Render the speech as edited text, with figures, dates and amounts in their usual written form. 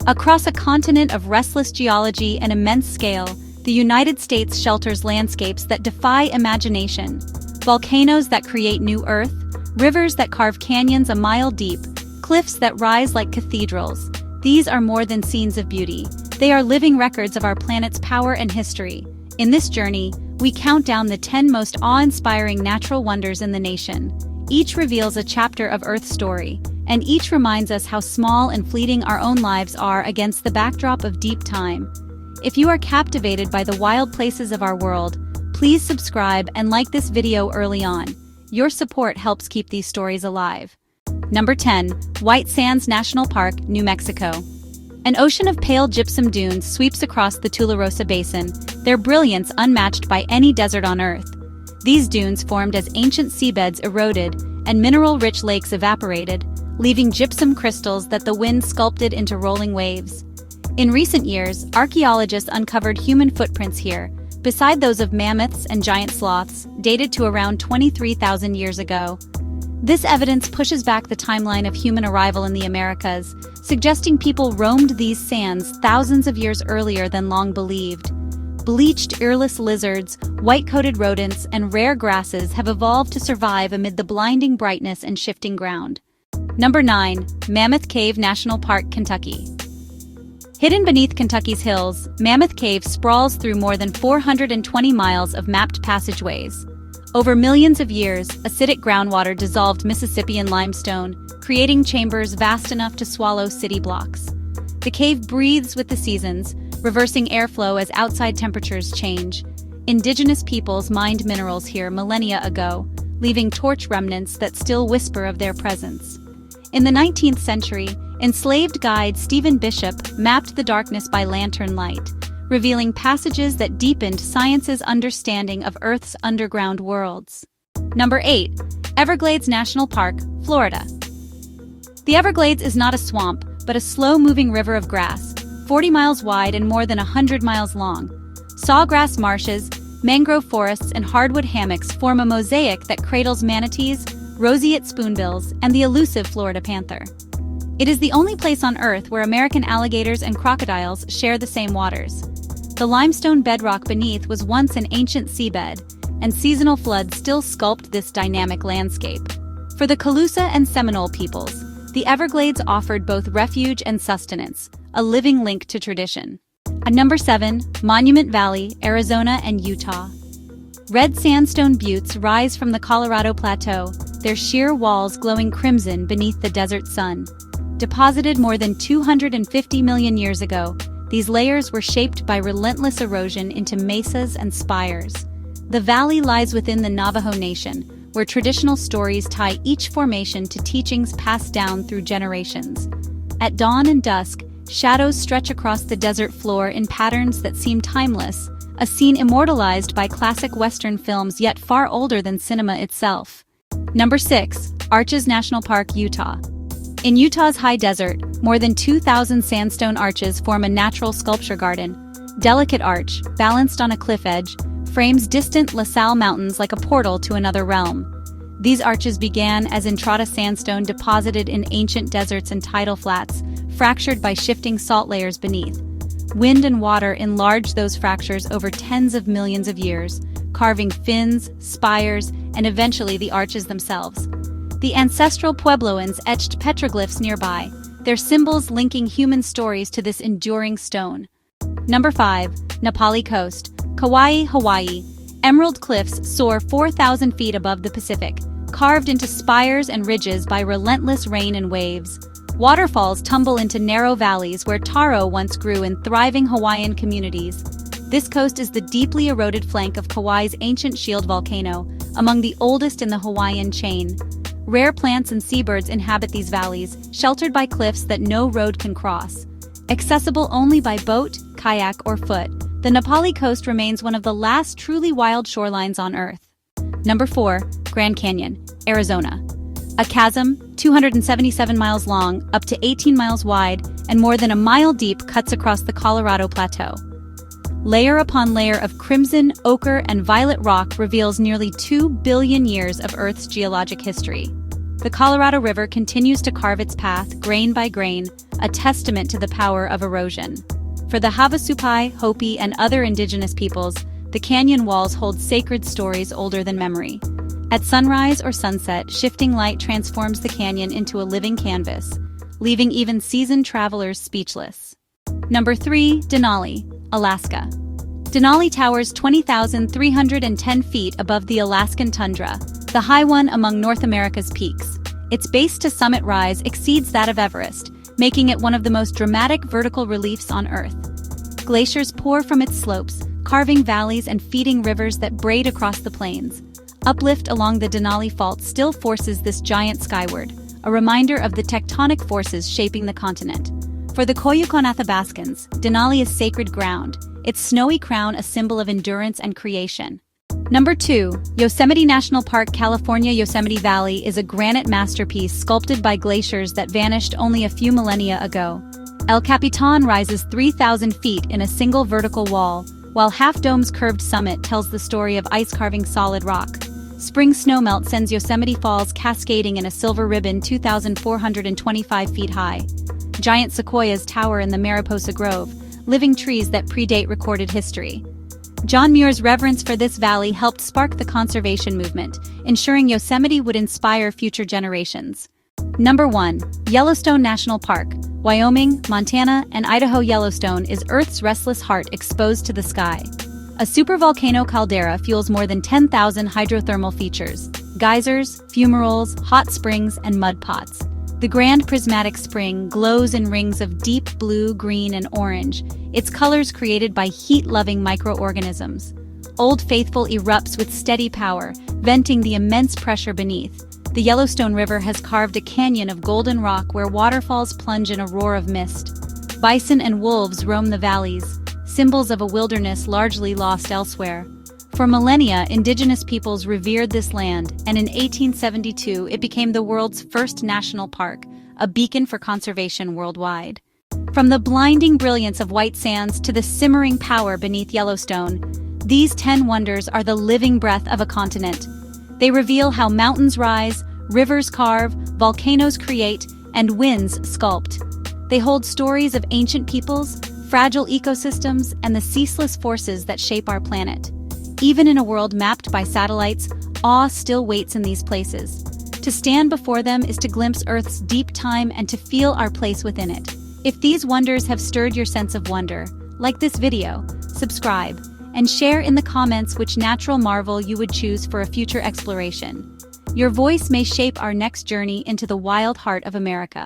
Across a continent of restless geology and immense scale, the United States shelters landscapes that defy imagination. Volcanoes that create new Earth, rivers that carve canyons a mile deep, cliffs that rise like cathedrals. These are more than scenes of beauty. They are living records of our planet's power and history. In this journey, we count down the 10 most awe-inspiring natural wonders in the nation. Each reveals a chapter of Earth's story, and each reminds us how small and fleeting our own lives are against the backdrop of deep time. If you are captivated by the wild places of our world, please subscribe and like this video early on. Your support helps keep these stories alive. Number 10. White Sands National Park, New Mexico. An ocean of pale gypsum dunes sweeps across the Tularosa Basin, their brilliance unmatched by any desert on Earth. These dunes formed as ancient seabeds eroded and mineral-rich lakes evaporated, leaving gypsum crystals that the wind sculpted into rolling waves. In recent years, archaeologists uncovered human footprints here, beside those of mammoths and giant sloths, dated to around 23,000 years ago. This evidence pushes back the timeline of human arrival in the Americas, suggesting people roamed these sands thousands of years earlier than long believed. Bleached, earless lizards, white-coated rodents, and rare grasses have evolved to survive amid the blinding brightness and shifting ground. Number 9. Mammoth Cave National Park, Kentucky. Hidden beneath Kentucky's hills, Mammoth Cave sprawls through more than 420 miles of mapped passageways. Over millions of years, acidic groundwater dissolved Mississippian limestone, creating chambers vast enough to swallow city blocks. The cave breathes with the seasons, reversing airflow as outside temperatures change. Indigenous peoples mined minerals here millennia ago, leaving torch remnants that still whisper of their presence. In the 19th century, enslaved guide Stephen Bishop mapped the darkness by lantern light, revealing passages that deepened science's understanding of Earth's underground worlds. Number 8. Everglades National Park, Florida. The Everglades is not a swamp, but a slow-moving river of grass, 40 miles wide and more than 100 miles long. Sawgrass marshes, mangrove forests, and hardwood hammocks form a mosaic that cradles manatees, roseate spoonbills, and the elusive Florida panther. It is the only place on Earth where American alligators and crocodiles share the same waters. The limestone bedrock beneath was once an ancient seabed, and seasonal floods still sculpt this dynamic landscape. For the Calusa and Seminole peoples, the Everglades offered both refuge and sustenance, a living link to tradition. At number 7, Monument Valley, Arizona and Utah. Red sandstone buttes rise from the Colorado Plateau, their sheer walls glowing crimson beneath the desert sun. Deposited more than 250 million years ago, these layers were shaped by relentless erosion into mesas and spires. The valley lies within the Navajo Nation, where traditional stories tie each formation to teachings passed down through generations. At dawn and dusk, shadows stretch across the desert floor in patterns that seem timeless, a scene immortalized by classic Western films yet far older than cinema itself. Number 6. Arches National Park, Utah. In Utah's high desert, more than 2,000 sandstone arches form a natural sculpture garden. Delicate arch, balanced on a cliff edge, frames distant La Salle Mountains like a portal to another realm. These arches began as entrada sandstone deposited in ancient deserts and tidal flats, fractured by shifting salt layers beneath. Wind and water enlarged those fractures over tens of millions of years, carving fins, spires, and eventually the arches themselves. The ancestral Puebloans etched petroglyphs nearby, their symbols linking human stories to this enduring stone. Number 5. Pali Coast, Kauai, Hawaii. Emerald cliffs soar 4,000 feet above the Pacific, carved into spires and ridges by relentless rain and waves. Waterfalls tumble into narrow valleys where taro once grew in thriving Hawaiian communities. This coast is the deeply eroded flank of Kauai's ancient shield volcano, among the oldest in the Hawaiian chain. Rare plants and seabirds inhabit these valleys, sheltered by cliffs that no road can cross. Accessible only by boat, kayak, or foot, the Pali Coast remains one of the last truly wild shorelines on Earth. Number 4. Grand Canyon, Arizona. A chasm, 277 miles long, up to 18 miles wide, and more than a mile deep cuts across the Colorado Plateau. Layer upon layer of crimson, ochre, and violet rock reveals nearly 2 billion years of Earth's geologic history. The Colorado River continues to carve its path, grain by grain, a testament to the power of erosion. For the Havasupai, Hopi, and other indigenous peoples, the canyon walls hold sacred stories older than memory. At sunrise or sunset, shifting light transforms the canyon into a living canvas, leaving even seasoned travelers speechless. Number 3. Denali, Alaska. Denali towers 20,310 feet above the Alaskan tundra, the high one among North America's peaks. Its base-to-summit rise exceeds that of Everest, making it one of the most dramatic vertical reliefs on Earth. Glaciers pour from its slopes, carving valleys and feeding rivers that braid across the plains. Uplift along the Denali Fault still forces this giant skyward, a reminder of the tectonic forces shaping the continent. For the Koyukon Athabascans, Denali is sacred ground, its snowy crown a symbol of endurance and creation. Number 2. Yosemite National Park, California. Yosemite Valley is a granite masterpiece sculpted by glaciers that vanished only a few millennia ago. El Capitan rises 3,000 feet in a single vertical wall, while Half Dome's curved summit tells the story of ice carving solid rock. Spring snowmelt sends Yosemite Falls cascading in a silver ribbon 2,425 feet high. Giant sequoias tower in the Mariposa Grove, living trees that predate recorded history. John Muir's reverence for this valley helped spark the conservation movement, ensuring Yosemite would inspire future generations. Number 1. Yellowstone National Park. Wyoming, Montana, and Idaho. Yellowstone is Earth's restless heart exposed to the sky. A supervolcano caldera fuels more than 10,000 hydrothermal features: geysers, fumaroles, hot springs, and mud pots. The Grand Prismatic Spring glows in rings of deep blue, green, and orange, its colors created by heat-loving microorganisms. Old Faithful erupts with steady power, venting the immense pressure beneath. The Yellowstone River has carved a canyon of golden rock where waterfalls plunge in a roar of mist. Bison and wolves roam the valleys, symbols of a wilderness largely lost elsewhere. For millennia, indigenous peoples revered this land, and in 1872 it became the world's first national park, a beacon for conservation worldwide. From the blinding brilliance of white sands to the simmering power beneath Yellowstone, these 10 wonders are the living breath of a continent. They reveal how mountains rise, rivers carve, volcanoes create, and winds sculpt. They hold stories of ancient peoples, fragile ecosystems, and the ceaseless forces that shape our planet. Even in a world mapped by satellites, awe still waits in these places. To stand before them is to glimpse Earth's deep time and to feel our place within it. If these wonders have stirred your sense of wonder, like this video, subscribe, and share in the comments which natural marvel you would choose for a future exploration. Your voice may shape our next journey into the wild heart of America.